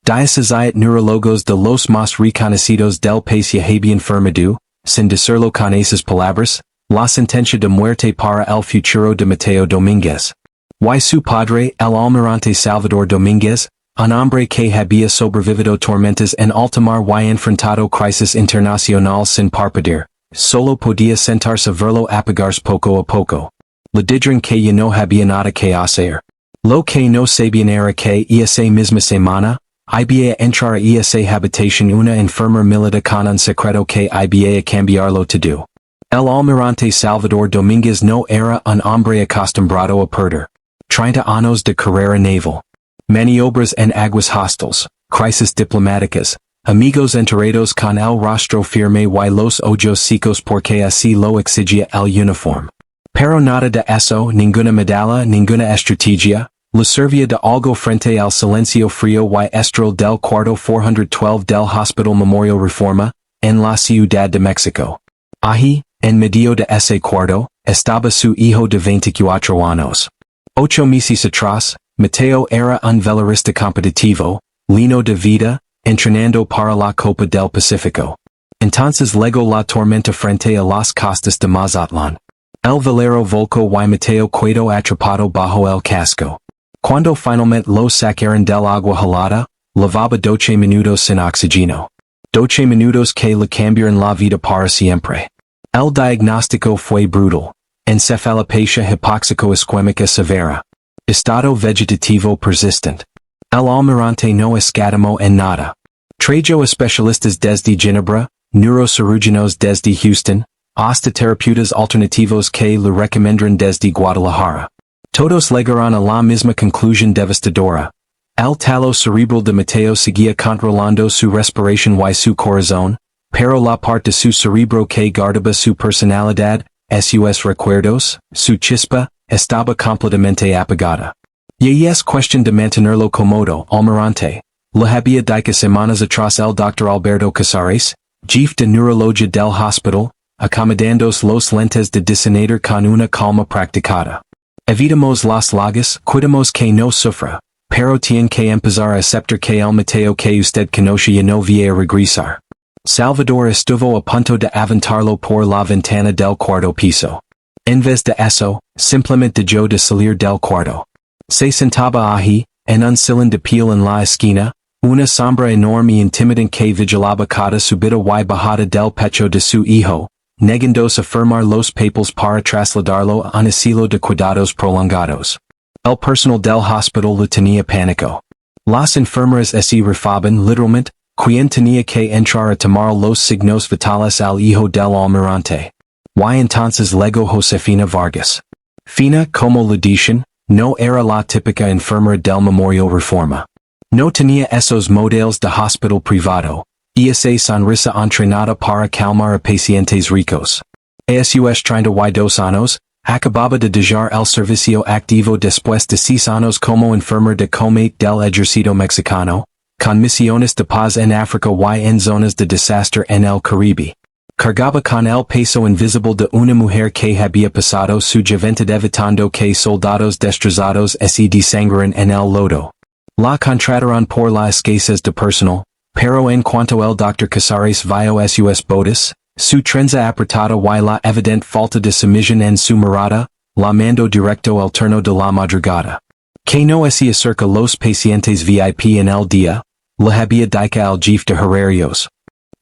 Diocesat neurologos de los más reconocidos del país y había enfermedad, sin decirlo con esas palabras, la sentencia de muerte para el futuro de Mateo Domínguez. Y su padre, el almirante Salvador Domínguez, un hombre que había sobrevivido tormentas en alta mar y enfrentado crisis internacional sin parpadear, solo podía sentarse verlo apagarse poco a poco. Le dijeron que ya no había nada que hacer. Lo que no sabían era que esa misma semana, iba a entrar a esa habitación una enfermera militar con un secreto que iba a cambiarlo todo. El almirante Salvador Domínguez no era un hombre acostumbrado a perder 30 años de carrera naval. Maniobras en aguas hostiles, crisis diplomáticas, amigos enterados con el rostro firme y los ojos secos porque así lo exigía el uniforme. Pero nada de eso, ninguna medalla, ninguna estrategia, le servía de algo frente al silencio frío y estral del cuarto 412 del Hospital Memorial Reforma, en la Ciudad de México. Allí, en medio de ese cuarto, estaba su hijo de 24 años. 8 meses atrás, Mateo era un velerista competitivo, lleno de vida, entrenando para la Copa del Pacífico. Entonces llegó la tormenta frente a las costas de Mazatlán. El velero volcó y Mateo quedó atrapado bajo el casco. Cuando finalmente lo sacaron del agua helada, llevaba 12 minutos sin oxígeno. 12 minutos que le cambiaron la vida para siempre. El diagnóstico fue brutal. Encefalopatia hipóxico-isquémica severa. Estado vegetativo persistente. El almirante no escatimó en nada. Trajo especialistas desde Ginebra, neurocirurgianos desde Houston, hasta terapeutas alternativos que le recomendaron desde Guadalajara. Todos llegaron a la misma conclusión devastadora. El talo cerebral de Mateo seguía controlando su respiración y su corazón, pero la parte de su cerebro que guardaba su personalidad, sus recuerdos, su chispa, estaba completamente apagada. Y es cuestión de mantenerlo cómodo, almirante. Le había dicho semanas atrás el Dr. Alberto Casares, jefe de neurología del hospital, acomodándose los lentes de diseñador con una calma practicada. Evitamos las lagas, cuidamos que no sufra, pero tiene que empezar a aceptar que el Mateo que usted conoce ya no va a regresar. Salvador estuvo a punto de aventarlo por la ventana del cuarto piso. En vez de eso, simplemente dejó de salir del cuarto. Se sentaba allí, en un sillón de piel en la esquina, una sombra enorme y intimidante que vigilaba cada subida y bajada del pecho de su hijo, negándose a firmar los papeles para trasladarlo a un asilo de cuidados prolongados. El personal del hospital le tenía pánico. Las enfermeras se refaban literalmente, quien tenía que entrar a tomar los signos vitales al hijo del almirante. Y entonces llegó Josefina Vargas. Fina, como le dicen, no era la típica enfermera del Memorial Reforma. No tenía esos modelos de hospital privado, esa sonrisa entrenada para calmar a pacientes ricos. A sus 32 años, acababa de dejar el servicio activo después de 6 años como enfermera de combate del ejército mexicano, con misiones de paz en África y en zonas de desastre en el Caribe. Cargaba con el peso invisible de una mujer que había pasado su juventud evitando que soldados destrozados se desangraran en el lodo. La contrataron por la escasez de personal, pero en cuanto el Dr. Casares vio sus botas, su trenza apretada y la evidente falta de sumisión en su mirada, la mandó directo al turno de la madrugada. Que no se acerca los pacientes VIP en el día, le había dicho al jefe de horarios.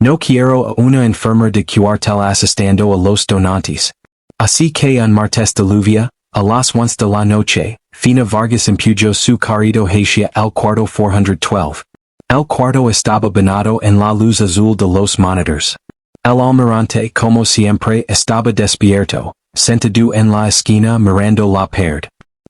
No quiero a una enfermera de cuartel asistiendo a los donantes. Así que un martes de lluvia, a las 11 de la noche, Fina Vargas empujó su carrito hacia el cuarto 412. El cuarto estaba bañado en la luz azul de los monitors. El almirante, como siempre, estaba despierto, sentado en la esquina mirando la pared.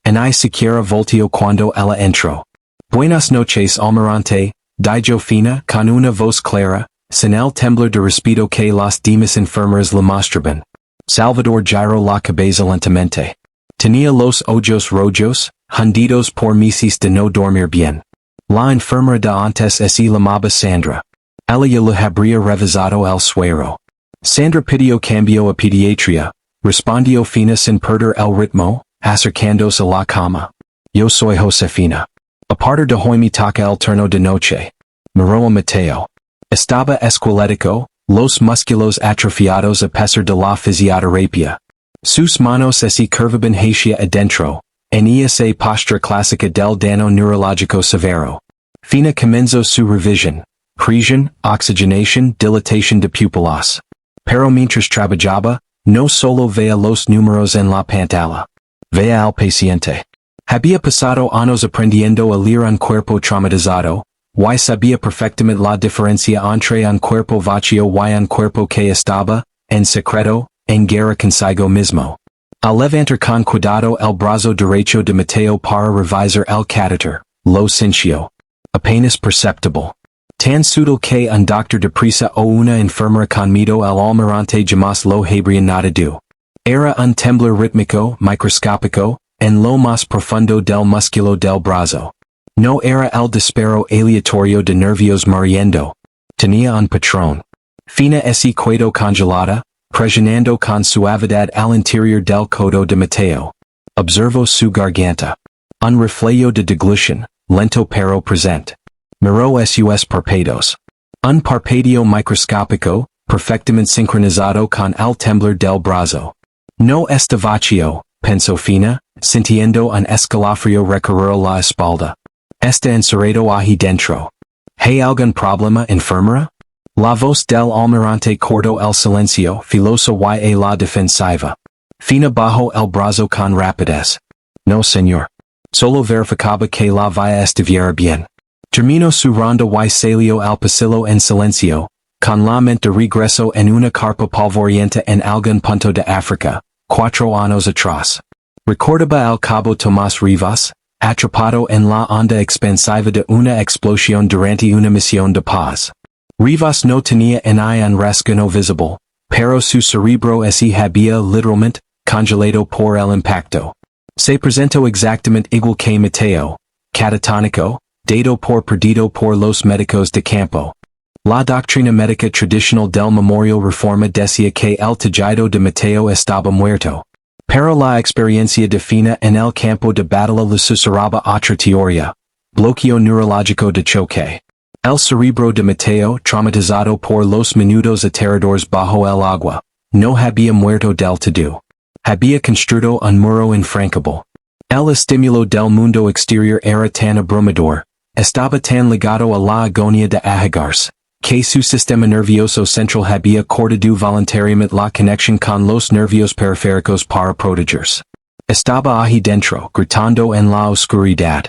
Ni siquiera volteó cuando ella entró. Buenas noches, almirante, dijo Fina con una voz clara, sin el temblor de respeto que las demás enfermeras le mostraban. Salvador giró la cabeza lentamente. Tenía los ojos rojos, hundidos por meses de no dormir bien. La enfermera de antes se llamaba Sandra. Ella le habría revisado el suero. Sandra pidió cambio a pediatría, respondió Fina sin perder el ritmo, acercándose a la cama. Yo soy Josefina. A partir de hoy me toca el turno de noche. Maroa Mateo. Estaba esquelético, los músculos atrofiados a pesar de la fisioterapia. Sus manos se curvaban hacia adentro, en esa postura clásica del daño neurológico severo. Fina comenzó su revisión, presión, oxigenación, dilatación de pupilas. Pero mientras trabajaba, no solo veía los números en la pantalla. Veía al paciente. Había pasado años aprendiendo a leer un cuerpo traumatizado, y sabía perfectamente la diferencia entre un cuerpo vacío y un cuerpo que estaba, en secreto, en guerra consigo mismo. Al levantar con cuidado el brazo derecho de Mateo para revisar el catéter, lo sintió. Apenas perceptible. Tan sutil que un doctor deprisa o una enfermera con miedo al almirante jamás lo habrían notado. Era un temblor rítmico, microscópico, en lo más profundo del músculo del brazo. No era el disparo aleatorio de nervios muriendo. Tenía un patrón. Fina ese cuello congelada, presionando con suavidad al interior del codo de Mateo. Observó su garganta. Un reflejo de deglución, lento pero presente. Miró sus párpados. Un parpadeo microscópico, perfectamente sincronizado con el temblor del brazo. No está vacío, pensó Fina, sintiendo un escalofrío recorrer la espalda. Está encerrado ahí dentro. ¿Hay algún problema, enfermera? La voz del almirante cortó el silencio filoso y la defensiva. Fina bajó el brazo con rapidez. No, señor. Solo verificaba que la vía estuviera bien. Terminó su ronda y salió al pasillo en silencio, con la mente de regreso en una carpa polvorienta en algún punto de África, 4 años atrás. Recordaba al cabo Tomás Rivas, atrapado en la onda expansiva de una explosión durante una misión de paz. Rivas no tenía en un rasguño visible, pero su cerebro se había literalmente congelado por el impacto. Se presentó exactamente igual que Mateo, catatónico, dado por perdido por los médicos de campo. La doctrina médica tradicional del Memorial Reforma decía que el tejido de Mateo estaba muerto. Pero la experiencia de Fina en el campo de batalla le susurraba otra teoría, bloqueo neurológico de choque. El cerebro de Mateo, traumatizado por los minutos aterradores bajo el agua, no había muerto del todo. Había construido un muro infranqueable. El estímulo del mundo exterior era tan abrumador, estaba tan ligado a la agonía de ahogarse, que su sistema nervioso central había cortado voluntariamente la conexión con los nervios periféricos para protegerse. Estaba ahí dentro, gritando en la oscuridad.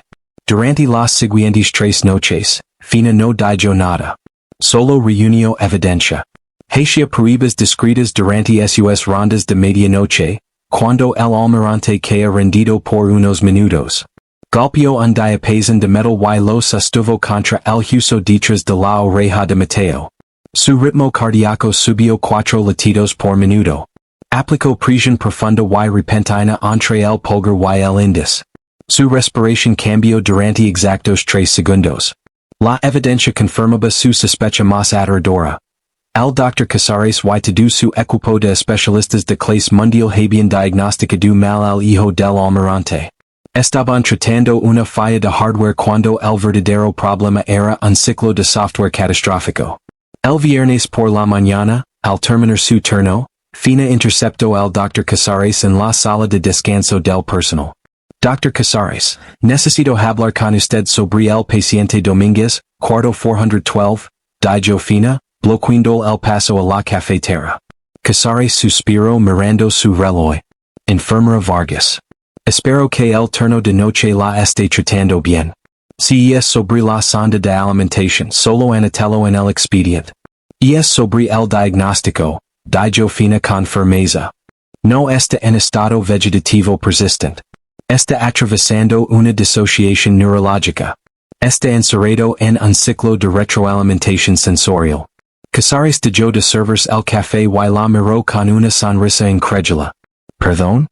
Durante las siguientes 3 noches, Fina no dijo nada. Solo reunió evidencia. Hacía pruebas discretas durante sus rondas de medianoche, cuando el almirante caía rendido por unos minutos. Golpeó un diapasón de metal y lo sostuvo contra el hueso detrás de la oreja de Mateo. Su ritmo cardíaco subió 4 latidos por minuto. Aplicó presión profunda y repentina entre el pulgar y el índice. Su respiración cambió durante exactos 3 segundos. La evidencia confirmaba su sospecha más aterradora. El Dr. Casares y todo su equipo de especialistas de clase mundial habían diagnosticado mal al hijo del almirante. Estaban tratando una falla de hardware cuando el verdadero problema era un ciclo de software catastrófico. El viernes por la mañana, al terminar su turno, Fina interceptó al Dr. Casares en la sala de descanso del personal. Dr. Casares, necesito hablar con usted sobre el paciente Domínguez, cuarto 412, dijo Fina, bloqueando el paso a la cafetera. Casares suspiró mirando su reloj. Enfermera Vargas. Espero que el turno de noche la esté tratando bien. Si es sobre la sonda de alimentación, solo anótalo en el expediente. Y es sobre el diagnóstico, dijo Fina con firmeza. No está en estado vegetativo persistente. Está atravesando una disociación neurológica. Está encerrado en un ciclo de retroalimentación sensorial. Casares dejó de servirse el café y la miró con una sonrisa incrédula. ¿Perdón?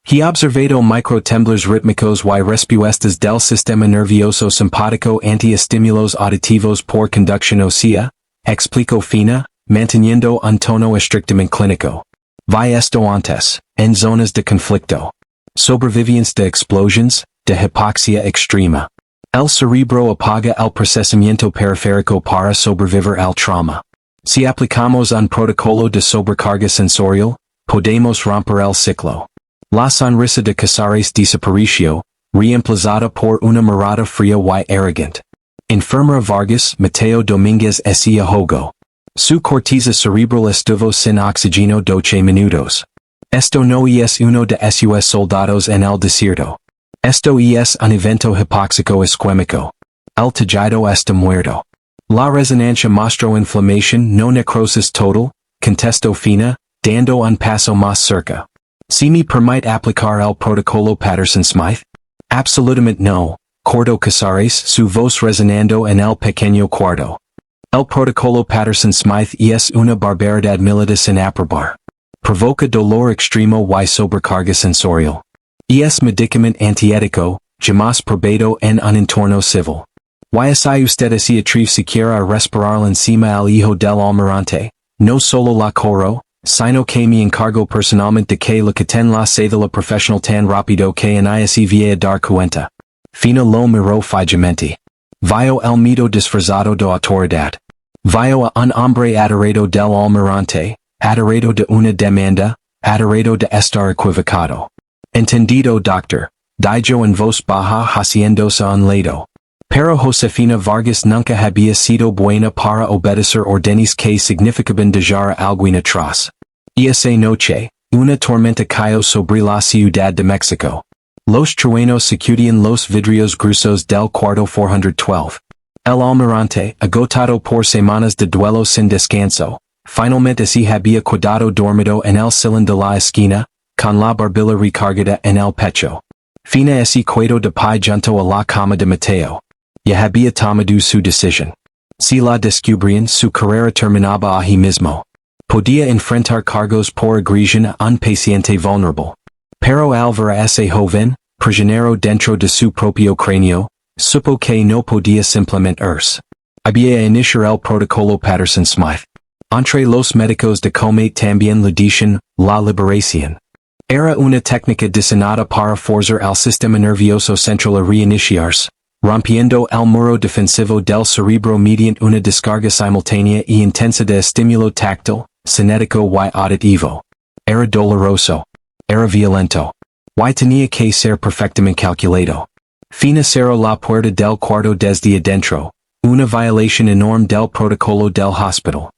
He observado microtemblores rítmicos y respuestas del sistema nervioso simpático ante estímulos auditivos por conducción ósea, explicó Fina, manteniendo un tono estrictamente clínico. Vi esto antes, en zonas de conflicto. Sobrevivientes de explosiones, de hipoxia extrema. El cerebro apaga el procesamiento periférico para sobrevivir al trauma. Si aplicamos un protocolo de sobrecarga sensorial, podemos romper el ciclo. La sonrisa de Casares desapareció, reemplazada por una mirada fría y arrogante. Enfermera Vargas, Mateo Domínguez hacía juego. Su corteza cerebral estuvo sin oxígeno 12 minutos. Esto no es uno de esos soldados en el desierto. Esto es un evento hipóxico isquémico. El tejido está muerto. La resonancia mostró inflamación no necrosis total, contestó Fina, dando un paso más cerca. Si me permite aplicar el protocolo Patterson-Smythe? Absolutamente no, cortó Casares, su voz resonando en el pequeño cuarto. El protocolo Patterson-Smythe es una barbaridad militar sin aprobar. Provoca dolor extremo y sobrecarga sensorial. Es medicamento antiético, jamás probado en un entorno civil. ¿Y si usted se atreve siquiera a respirar encima al hijo del almirante? No solo la corro, sino que me encargo personalmente de que la quiten la cédula profesional tan rápido que nadie se vaya a dar cuenta. Fina lo miró fijamente. Vio el miedo disfrazado de autoridad. Vio a un hombre adorado del almirante, adorado de una demanda, adorado de estar equivocado. Entendido, doctor, dijo en voz baja haciéndose un lado. Pero Josefina Vargas nunca había sido buena para obedecer órdenes que significaban dejar alguien atrás. Esa noche, una tormenta cayó sobre la Ciudad de México. Los truenos sacudían los vidrios gruesos del cuarto 412. El almirante, agotado por semanas de duelo sin descanso, finalmente se había quedado dormido en el sillón de la esquina, con la barbilla recargada en el pecho. Fina ese quedó de pie junto a la cama de Mateo. Ya había tomado su decisión. Si la descubrían, su carrera terminaba allí mismo. Podía enfrentar cargos por agresión a un paciente vulnerable. Pero al ver a ese joven, prisionero dentro de su propio cráneo, supo que no podía simplemente irse. Había iniciar el protocolo Patterson-Smythe. Entre los médicos de Comet también le dicen, la liberación. Era una técnica diseñada para forzar al sistema nervioso central a reiniciarse, rompiendo el muro defensivo del cerebro mediante una descarga simultánea y intensa de estímulo táctil, cinético y auditivo. Era doloroso. Era violento. Y tenía que ser perfectamente calculado. Fina cerró la puerta del cuarto desde adentro, una violación enorme del protocolo del hospital.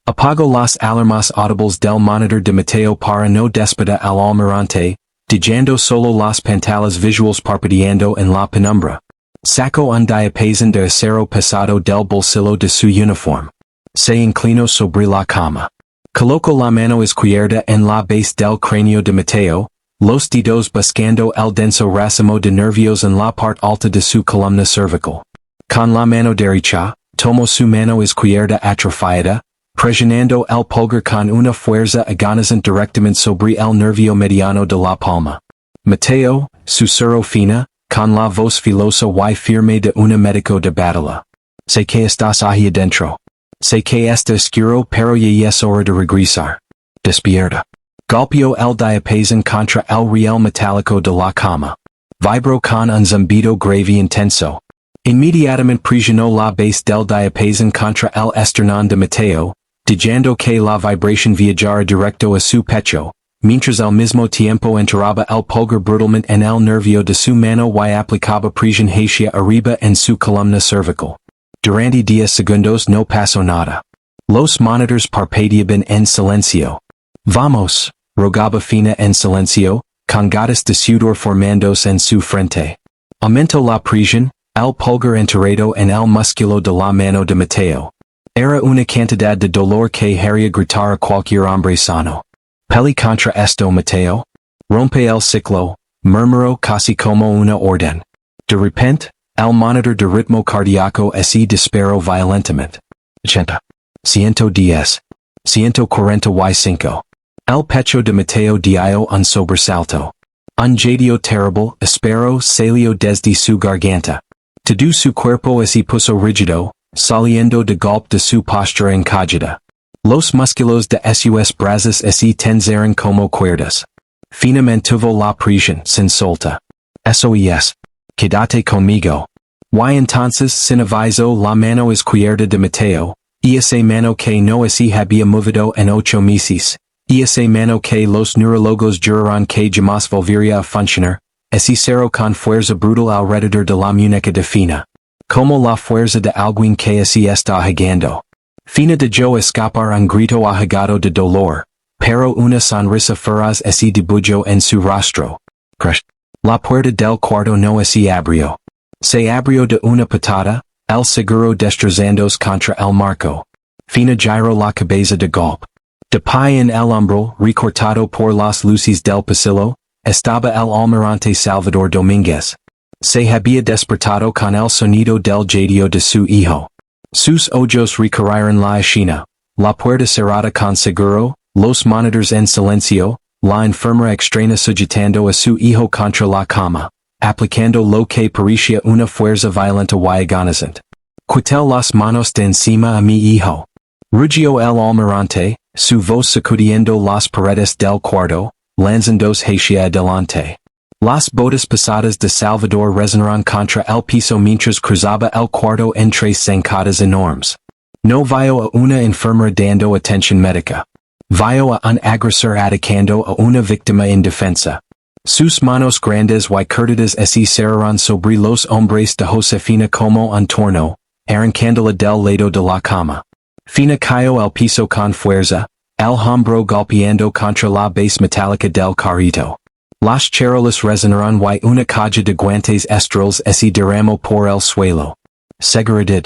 Apagó las alarmas audibles del monitor de Mateo para no despertar al almirante, dejando solo las pantallas visuales parpadeando en la penumbra. Sacó un diapason de acero pesado del bolsillo de su uniforme. Se inclinó sobre la cama. Colocó la mano izquierda en la base del cráneo de Mateo, los dedos buscando el denso racimo de nervios en la parte alta de su columna cervical. Con la mano derecha, tomó su mano izquierda atrofiada, presionando el pulgar con una fuerza agonizante directamente sobre el nervio mediano de la palma. Mateo, susurró Fina, con la voz filosa y firme de un médico de batalla. Sé que estás ahí adentro. Sé que está oscuro pero ya es hora de regresar. Despierta. Golpeó el diapason contra el riel metálico de la cama. Vibró con un zumbido grave intenso. Inmediatamente presionó la base del diapason contra el esternón de Mateo, dejando que la vibración viajara directo a su pecho, mientras al mismo tiempo enterraba el pulgar brutalmente en el nervio de su mano y aplicaba presión hacia arriba en su columna cervical. Durante 10 segundos no pasó nada. Los monitors parpadeaban en silencio. Vamos, rogaba Fina en silencio, con gotas de sudor formándose en su frente. Aumentó la presión, el pulgar enterrado en el músculo de la mano de Mateo. Era una cantidad de dolor que haría gritar a cualquier hombre sano. Peli contra esto, Mateo. Rompe el ciclo, murmuró casi como una orden. De repente, el monitor de ritmo cardíaco se disparó violentamente. 80. 110. 145. El pecho de Mateo dio un sobresalto. Un jadeo terrible, espero, salió desde su garganta. Todo su cuerpo se puso rígido, saliendo de golpe de su postura encogida. Los músculos de sus brazos se tensaron como cuerdas. Fina mantuvo la presión sin solta. Eso es. Quédate conmigo. Y entonces sin aviso la mano izquierda de Mateo, y esa mano que no se había movido en 8 meses, y esa mano que los neurólogos juraron que jamás volvería a funcionar, ese cero con fuerza brutal alrededor de la muñeca de Fina. Como la fuerza de alguien que se está ahogando. Fina de yo escapar un grito ahogado de dolor, pero una sonrisa feroz se dibujó en su rostro. Crush. La puerta del cuarto no se abrió. Se abrió de una patada, el seguro destrozándose contra el marco. Fina giró la cabeza de golpe. De pie en el hombro, recortado por las luces del pasillo, estaba el almirante Salvador Domínguez. Se había despertado con el sonido del llanto de su hijo. Sus ojos recorrieron la escena, la puerta cerrada con seguro, los monitores en silencio, la enfermera extraña sujetando a su hijo contra la cama, aplicando lo que parecía una fuerza violenta y agonizante. Quité las manos de encima a mi hijo. Rugió el almirante, su voz sacudiendo las paredes del cuarto, lanzándose hacia adelante. Las botas pesadas de Salvador resonaron contra el piso mientras cruzaba el cuarto en 3 zancadas enormes. No vio a una enfermera dando atención médica. Vio a un agresor atacando a una víctima indefensa. Sus manos grandes y curtidas se cerraron sobre los hombres de Josefina como un torno, arrancándola del lado de la cama. Fina cayó al piso con fuerza, el hombro golpeando contra la base metálica del carrito. Las charolas resonaron y una caja de guantes estrellas se derramó por el suelo. Seguridad.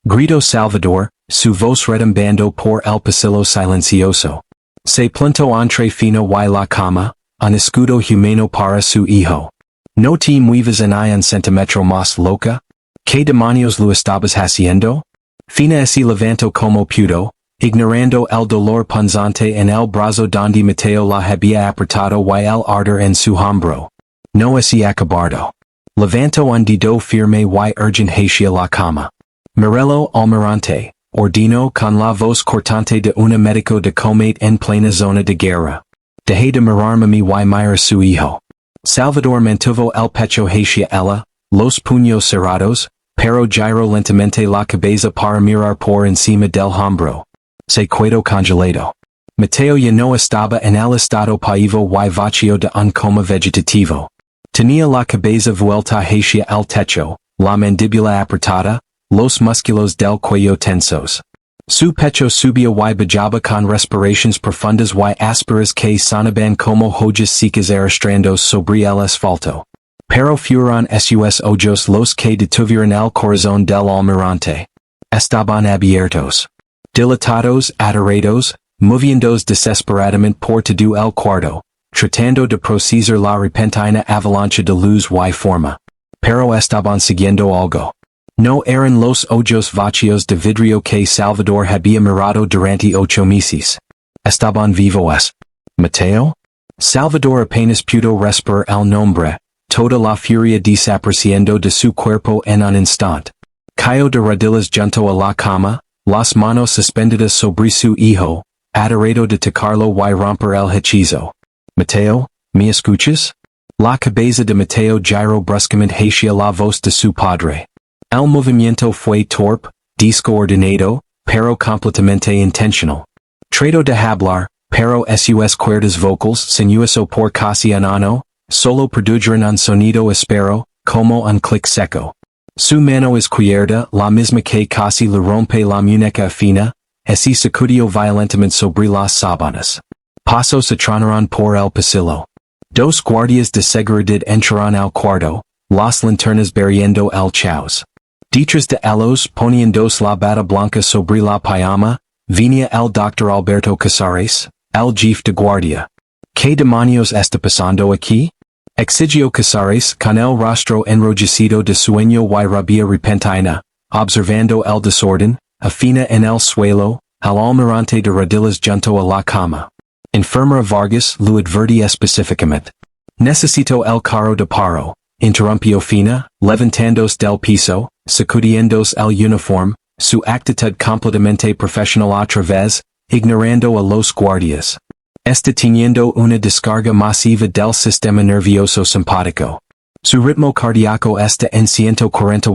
Gritó Salvador, su voz retumbando por el pasillo silencioso. Se plantó entre Fina y la cama, un escudo humano para su hijo. ¿No te mueves en un centímetro más loca? ¿Qué demonios lo estabas haciendo? Fina se levantó como pudo, ignorando el dolor punzante en el brazo donde Mateo la había apretado y el ardor en su hombro. No se acabado. Levantó un dedo firme y urgente hacia la cama. Mirelo almirante, ordenó con la voz cortante de un médico de combate en plena zona de guerra. Deje de mirarme y mirar su hijo. Salvador mantuvo el pecho hacia ella, los puños cerrados, pero giró lentamente la cabeza para mirar por encima del hombro. Se quedó congelado. Mateo ya no estaba en el estado paivo y vacío de un coma vegetativo. Tenía la cabeza vuelta hacia el techo, la mandíbula apretada, los músculos del cuello tensos. Su pecho subió y bajaba con respiraciones profundas y ásperas que sonaban como joyas secas arrastrando sobre el asfalto. Pero fueron sus ojos los que detuvieron el corazón del almirante. Estaban abiertos. Dilatados, aterrados, moviéndose desesperadamente por todo el cuarto, tratando de procesar la repentina avalancha de luz y forma. Pero estaban siguiendo algo. No eran los ojos vacíos de vidrio que Salvador había mirado durante 8 meses. Estaban vivos. ¿Mateo? Salvador apenas pudo respirar el nombre, toda la furia desapareciendo de su cuerpo en un instante. Cayó de rodillas junto a la cama, las manos suspendidas sobre su hijo, aterrado de tocarlo y romper el hechizo. Mateo, ¿me escuchas? La cabeza de Mateo giró bruscamente hacia la voz de su padre. El movimiento fue torpe, descoordinado, pero completamente intentional. Trató de hablar, pero sus cuerdas vocals sinuoso por casi un ano, solo produjeron un sonido áspero, como un clic seco. Su mano izquierda, la misma que casi le rompe la muñeca fina, se sacudió violentamente sobre las sábanas. Pasos se tronaron por el pasillo. 2 guardias de seguridad entraron al cuarto, las linternas barriendo el caos. Detrás de ellos, poniéndose la bata blanca sobre la pijama, venía el doctor Alberto Casares, el jefe de guardia. ¿Qué demonios está pasando aquí? Exigió Casares con el rostro enrojecido de sueño y rabia repentina, observando el desorden, Fina en el suelo, al almirante de rodillas junto a la cama. Enfermera Vargas lo advertía específicamente. Necesito el carro de paro, interrumpió Fina, levantándose del piso, sacudiéndose el uniforme, su actitud completamente profesional otra vez, ignorando a los guardias. Está teniendo una descarga masiva del sistema nervioso simpático. Su ritmo cardíaco está en 140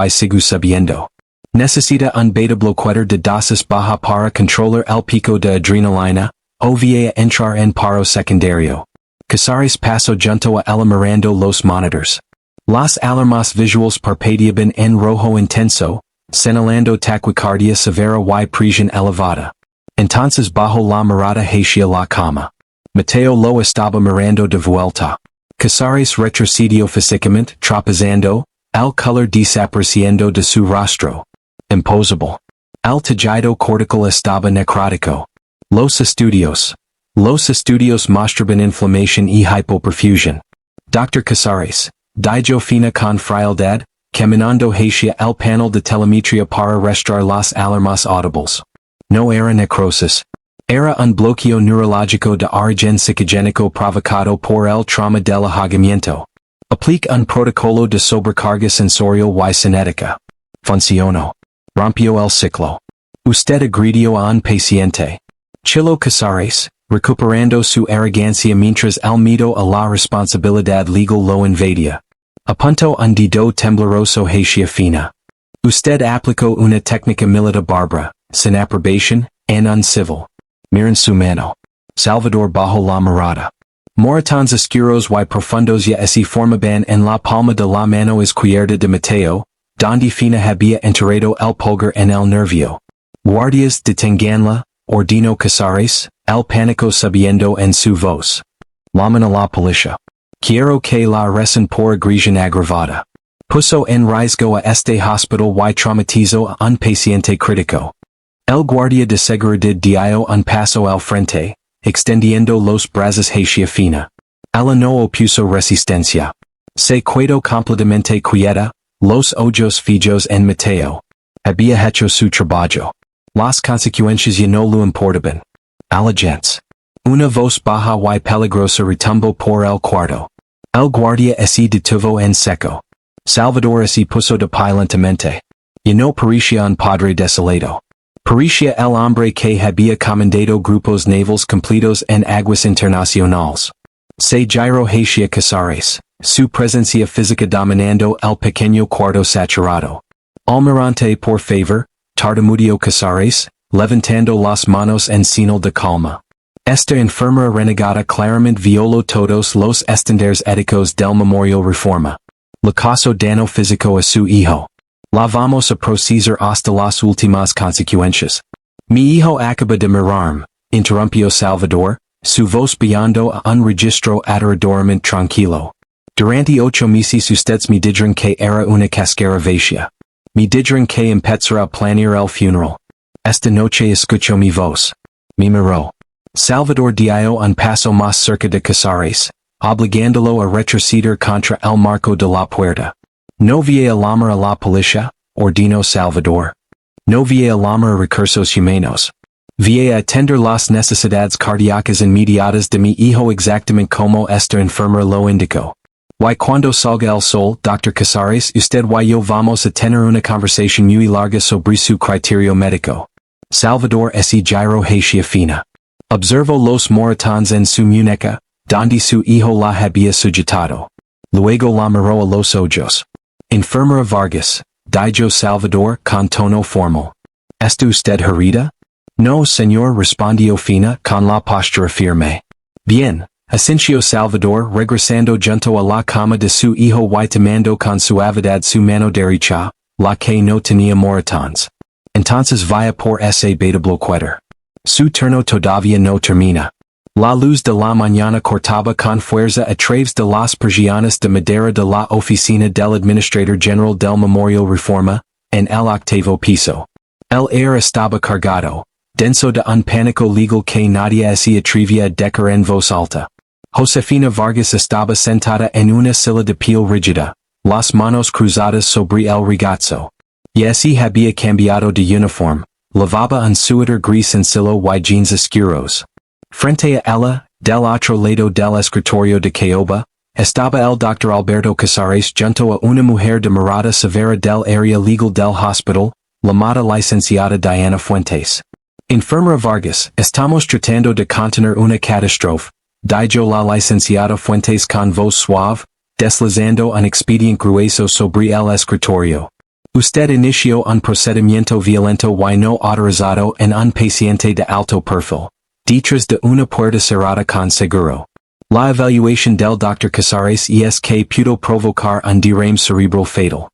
y sigue subiendo. Necesita un beta bloqueador de dosis baja para controlar el pico de adrenalina, o vaya a entrar en paro secundario. Casares paso junto a ella mirando los monitors. Las alarmas visuals parpadeaban en rojo intenso, señalando taquicardia severa y presión elevada. Entonces bajo la mirada hacia la cama. Mateo lo estaba mirando de vuelta. Casares retrocedió físicamente, tropezando, el color desapareciendo de su rostro. Imposible. El tejido cortical estaba necrótico. Los estudios mostraban inflamación y hypoperfusión. Dr. Casares, dijo fina con frialdad, caminando hacia el panel de telemetría para registrar las alarmas audibles. No era necrosis. Era un bloqueo neurológico de origen psicogénico provocado por el trauma del ahogamiento. Aplica un protocolo de sobrecarga sensorial y cinética. Funcionó. Rompió el ciclo. Usted agredió a un paciente. Chilo Casares, recuperando su arrogancia mientras el miedo a la responsabilidad legal lo invadía. Apuntó un dedo tembloroso hacia fina. Usted aplicó una técnica militar bárbara, sin aprobación, en un civil. Miren su mano. Salvador bajo la mirada. Moratones oscuros y profundos ya se formaban en la palma de la mano izquierda de Mateo, donde fina había enterrado el pulgar en el nervio. Guardias detenganla, ordenó Casares, el pánico subiendo en su voz. Llamen a la policía. Quiero que la arresten por agresión agravada. Puso en riesgo a este hospital y traumatizó a un paciente crítico. El guardia de seguridad dio un paso al frente, extendiendo los brazos hacia fina. Ella no opuso resistencia. Se quedó completamente quieta, los ojos fijos en Mateo. Había hecho su trabajo. Las consecuencias ya no lo importaban. Allegancias. Una voz baja y peligrosa retumbó por el cuarto. El guardia se detuvo en seco. Salvador se puso de pie lentamente. Ya no parecía un padre desolado. Parecía el hombre que había comandado grupos navales completos en aguas internacionales. Se giró hacia Casares, su presencia física dominando el pequeño cuarto saturado. Almirante, por favor, tartamudeó Casares, levantando las manos en señal de calma. Esta enfermera renegada claramente violó todos los estándares éticos del Memorial Reforma. Le causó daño físico a su hijo. La vamos a procesar hasta las últimas consecuencias. Mi hijo acaba de mirarme, interrumpió Salvador, su voz bajando a un registro aterradoramente tranquilo. Durante 8 meses ustedes me dijeron que era una cascara vacía. Me dijeron que empezara a planear el funeral. Esta noche escuchó mi voz. Me miró. Salvador dio un paso más cerca de Casares, obligándolo a retroceder contra el marco de la puerta. No voy a llamar a la policía, ordenó Salvador. No voy a llamar a recursos humanos. Voy a atender las necesidades cardíacas inmediatas de mi hijo exactamente como esta enfermera lo indicó. Y cuando salga el sol, Dr. Casares, usted y yo vamos a tener una conversación muy larga sobre su criterio médico. Salvador se giró hacia fina. Observó los moratones en su muñeca, donde su hijo la había sujetado. Luego la miró a los ojos. Enfermera Vargas, dijo Salvador con tono formal. ¿Está usted herida? No, señor, respondió fina con la postura firme. Bien, asintió Salvador regresando junto a la cama de su hijo y tomando con suavidad su mano derecha, la que no tenía moratones. Entonces vaya por ese beta bloqueador. Su turno todavía no termina. La luz de la mañana cortaba con fuerza a través de las persianas de madera de la oficina del Administrador General del Memorial Reforma, en el 8º piso. El aire estaba cargado, denso de un pánico legal que nadie se atrevía a decir en voz alta. Josefina Vargas estaba sentada en una silla de piel rígida, las manos cruzadas sobre el regazo. Y se había cambiado de uniforme, lavaba un suéter gris sencillo y jeans oscuros. Frente a ella, del otro lado del escritorio de caoba, estaba el Dr. Alberto Casares junto a una mujer de mirada severa del área legal del hospital, llamada licenciada Diana Fuentes. Enfermera Vargas, estamos tratando de contener una catástrofe, dijo la licenciada Fuentes con voz suave, deslizando un expedient grueso sobre el escritorio. Usted inició un procedimiento violento y no autorizado en un paciente de alto perfil. Detrás de una puerta cerrada con seguro. La evaluación del Dr. Casares es que pudo provocar un derrame cerebral fatal.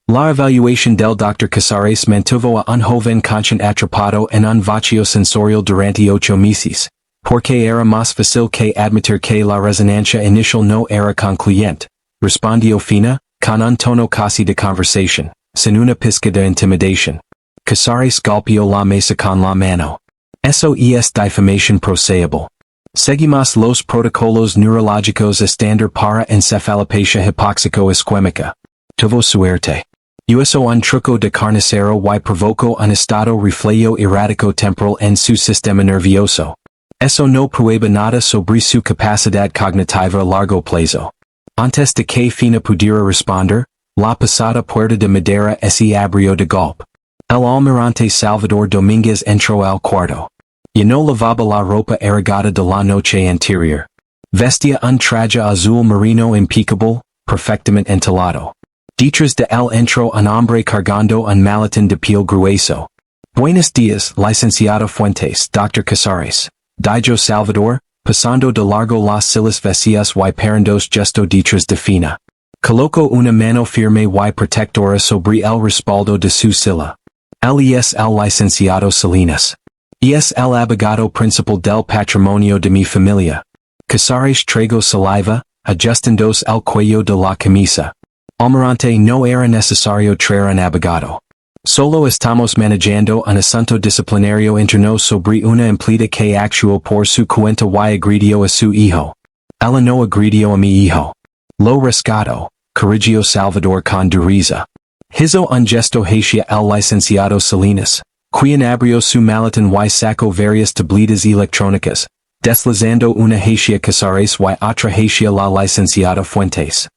La evaluación del Dr. Casares mantuvo a un joven conscient atrapado en un vacío sensorial durante 8 meses, porque era más fácil que admitir que la resonancia inicial no era concluyente. Respondió Fina, con un tono casi de conversación, sin una pizca de intimidación. Casares golpeó la mesa con la mano. Eso es difamación procesable. Seguimos los protocolos neurológicos estándar para encefalopatia hipóxico-isquémica. Tuvo suerte. Usó un truco de carnicero y provocó un estado reflejo errático temporal en su sistema nervioso. Eso no prueba nada sobre su capacidad cognitiva a largo plazo. Antes de que Fina pudiera responder, la pesada puerta de madera se abrió de golpe. El almirante Salvador Domínguez entró al cuarto. Y no lavaba la ropa arrugada de la noche anterior. Vestía un traje azul marino impecable, perfectamente entalado. Detrás de él entró un hombre cargando un maletín de piel grueso. Buenos días, licenciado Fuentes, Dr. Casares. Dijo Salvador, pasando de largo las sillas vacías y parandos justo detrás de Fina. Colocó una mano firme y protectora sobre el respaldo de su silla. Él es el licenciado Salinas. Es el abogado principal del patrimonio de mi familia. Casares tragó saliva, ajustándose el cuello de la camisa. Almirante, no era necesario traer un abogado. Solo estamos manejando un asunto disciplinario interno sobre una empleada que actuó por su cuenta y agredió a su hijo. Ella no agredió a mi hijo. Lo rescato, corrigió Salvador con dureza. Hizo un gesto hacia el licenciado Salinas, quien abrió su maletín y sacó varias tabletas electrónicas, deslizando una hacia Casares y otra hacia la licenciada Fuentes.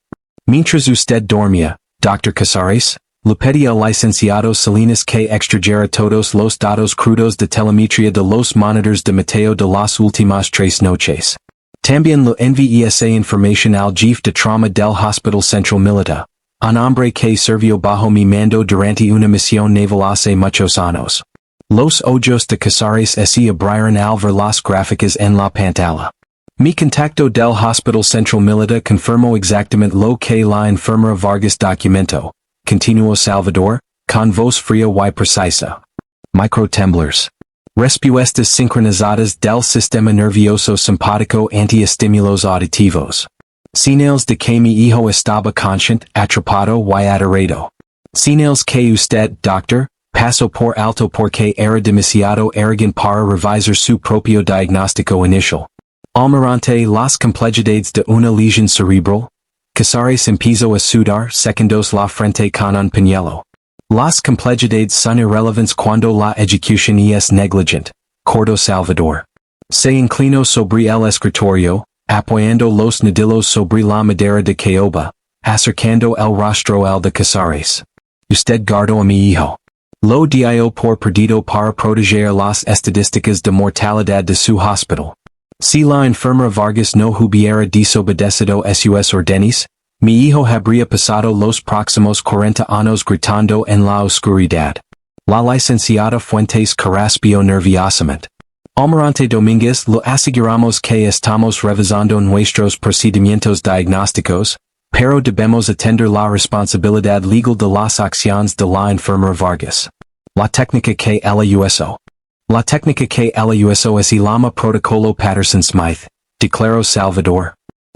Mientras usted dormía, Dr. Casares, le pedí al licenciado Salinas que extrajera todos los datos crudos de telemetría de los monitores de Mateo de las últimas 3 noches. También le envié esa información al jefe de trauma del Hospital Central Militar, un hombre que sirvió bajo mi mando durante una misión naval hace muchos años. Los ojos de Casares se abrieron al ver las gráficas en la pantalla. Mi contacto del Hospital Central Militar confirmó exactamente lo que la enfermera Vargas documentó, continuó Salvador, con voz fría y precisa. Microtemblors. Respuestas sincronizadas del sistema nervioso simpático anti-estímulos auditivos. Señales de que mi hijo estaba consciente, atrapado y aterrado. Señales que usted, doctor, pasó por alto porque era demasiado arrogante para revisar su propio diagnóstico inicial. Almirante, las complejidades de una lesión cerebral. Casares empezó a sudar, secándose la frente con un pañuelo. Las complejidades son irrelevantes cuando la ejecución es negligente, cortó Salvador. Se inclinó sobre el escritorio, apoyando los nudillos sobre la madera de caoba, acercando el rostro al de Casares. Usted guardó a mi hijo. Lo dio por perdido para proteger las estadísticas de mortalidad de su hospital. Si la enfermera Vargas no hubiera desobedecido sus órdenes, mi hijo habría pasado los próximos 40 años gritando en la oscuridad. La licenciada Fuentes carraspeó nerviosamente. Almirante Domínguez, le aseguramos que estamos revisando nuestros procedimientos diagnósticos, pero debemos atender la responsabilidad legal de las acciones de la enfermera Vargas. La técnica que ella usó. La técnica que ella usó es el llama protocolo Patterson-Smythe, declaró Salvador.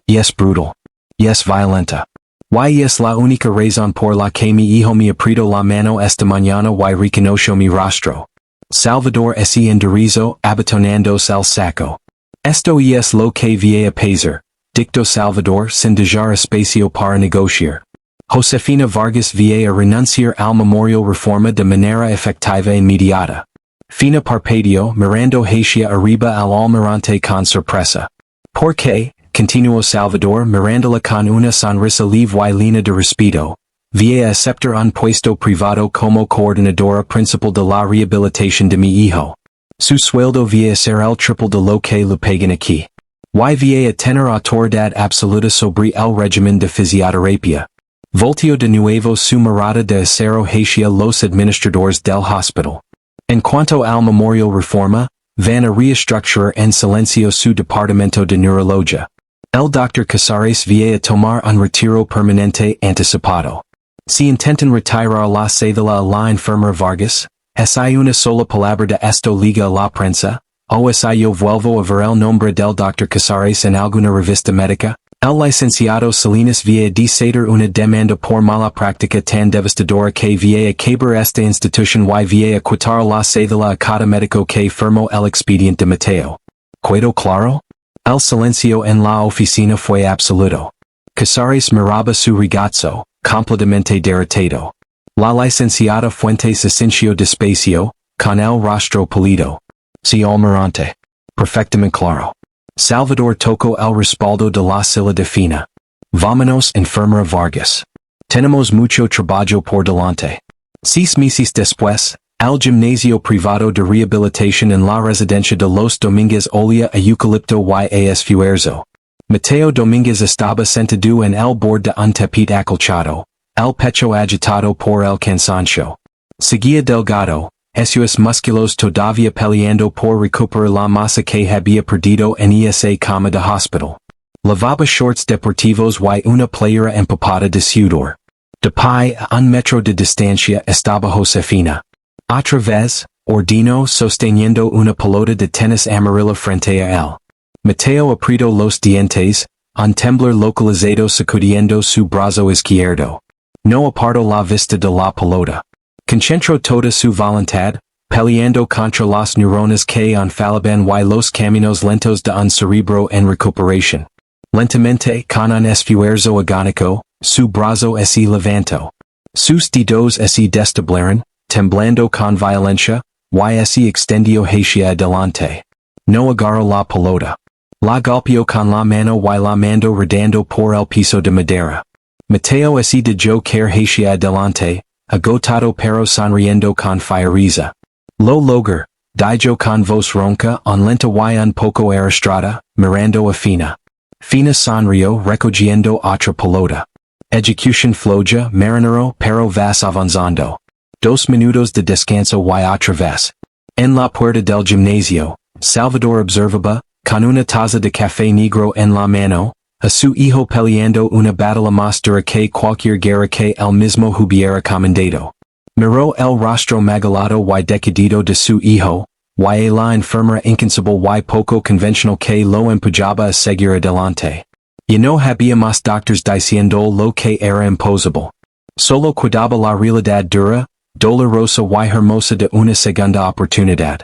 Y es brutal. Y es violenta. Y es la única razón por la que mi hijo me apretó la mano esta mañana y reconoció mi rostro. Salvador se enderezó, abotonándose el saco. Esto es lo que voy a hacer, dictó Salvador sin dejar espacio para negociar. Josefina Vargas voy a renunciar al memorial reforma de manera efectiva e inmediata. Fina parpadeó, mirando hacia arriba al almirante con sorpresa. ¿Por qué? Continuó Salvador mirándola con una sonrisa leve y llena de respeto. Voy a aceptar un puesto privado como coordinadora principal de la rehabilitación de mi hijo. Su sueldo voy a ser el triple de lo que le pagan aquí. Y va a tener autoridad absoluta sobre el régimen de fisioterapia. Voltio de nuevo su mirada de acero hacia los administradores del hospital. En cuanto al memorial reforma, van a reestructurar en silencio su departamento de neurología. El Dr. Casares va a tomar un retiro permanente anticipado. Si intentan retirar la cédula a la enfermera Vargas, ¿es hay una sola palabra de esto liga a la prensa? ¿O es yo vuelvo a ver el nombre del Dr. Casares en alguna revista médica? El licenciado Salinas va a desatar una demanda por mala práctica tan devastadora que va a quebrar esta institución y va a quitar la cédula a cada médico que firmó el expediente Mateo. ¿Quedó claro? El silencio en la oficina fue absoluto. Casares miraba su ragazzo, completamente derrotado. La licenciada Fuentes se sintió despacio, con el rostro pálido. Sí, Almirante. Perfectamente claro. Salvador tocó el respaldo de la silla de fina. Vámonos, enfermera Vargas. Tenemos mucho trabajo por delante. 6 meses después, el gimnasio privado de rehabilitación en la residencia de los Domínguez olía a eucalipto y a esfuerzo. Mateo Domínguez estaba sentado en el borde de un tapete acolchado, el pecho agitado por el cansancio. Seguía delgado, esos músculos todavía peleando por recuperar la masa que había perdido en esa cama de hospital. Lavaba shorts deportivos y una playera empapada de sudor. De pie a un metro de distancia estaba Josefina. Otra vez, ordenó sosteniendo una pelota de tenis amarilla frente a él. Mateo apretó los dientes, un temblor localizado sacudiendo su brazo izquierdo. No apartó la vista de la pelota. Concentró toda su voluntad, peleando contra las neuronas que enfalaban y los caminos lentos de un cerebro en recuperación. Lentamente, con un esfuerzo agónico, su brazo se levantó. Sus dedos se destablaron, temblando con violencia, y se extendió hacia adelante. No agarró la pelota. La golpeó con la mano y la mandó rodando por el piso de madera. Mateo se dejó caer hacia adelante, agotado pero sonriendo con fiereza. Lo logró, dijo con voz ronca un lento y un poco arrastrada, mirando a Fina. Fina sonrió recogiendo otra pelota. Ejecución floja, marinero pero vas avanzando. 2 minutos de descanso y otra vez. En la puerta del gimnasio, Salvador observaba, con una taza de café negro en la mano, a su hijo peleando una batalla más dura que cualquier guerra que él mismo hubiera comandado. Miró el rostro magalado y decidido de su hijo, y la enfermera incansable y poco convencional que lo empujaba a seguir adelante. Y no había más doctores diciendo lo que era imposible. Solo cuidaba la realidad dura, dolorosa y hermosa de una segunda oportunidad.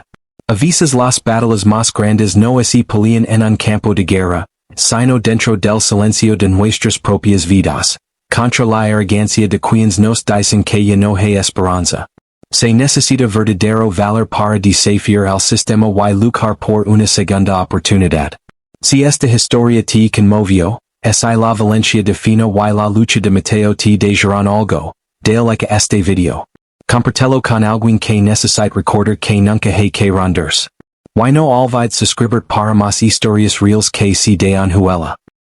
A veces las batallas más grandes no se pelean en un campo de guerra, sino dentro del silencio de nuestras propias vidas, contra la arrogancia de quienes nos dicen que ya no hay esperanza. Se necesita verdadero valor para desafiar el sistema y luchar por una segunda oportunidad. Si esta historia te conmovió, es la valencia de Fina y la lucha de Mateo te dejarán algo, dale like a este video. Compartelo con alguien que necesite recordar que nunca hay que rendirse. Y no olvides suscribir para más historias reales que se de Anjuela.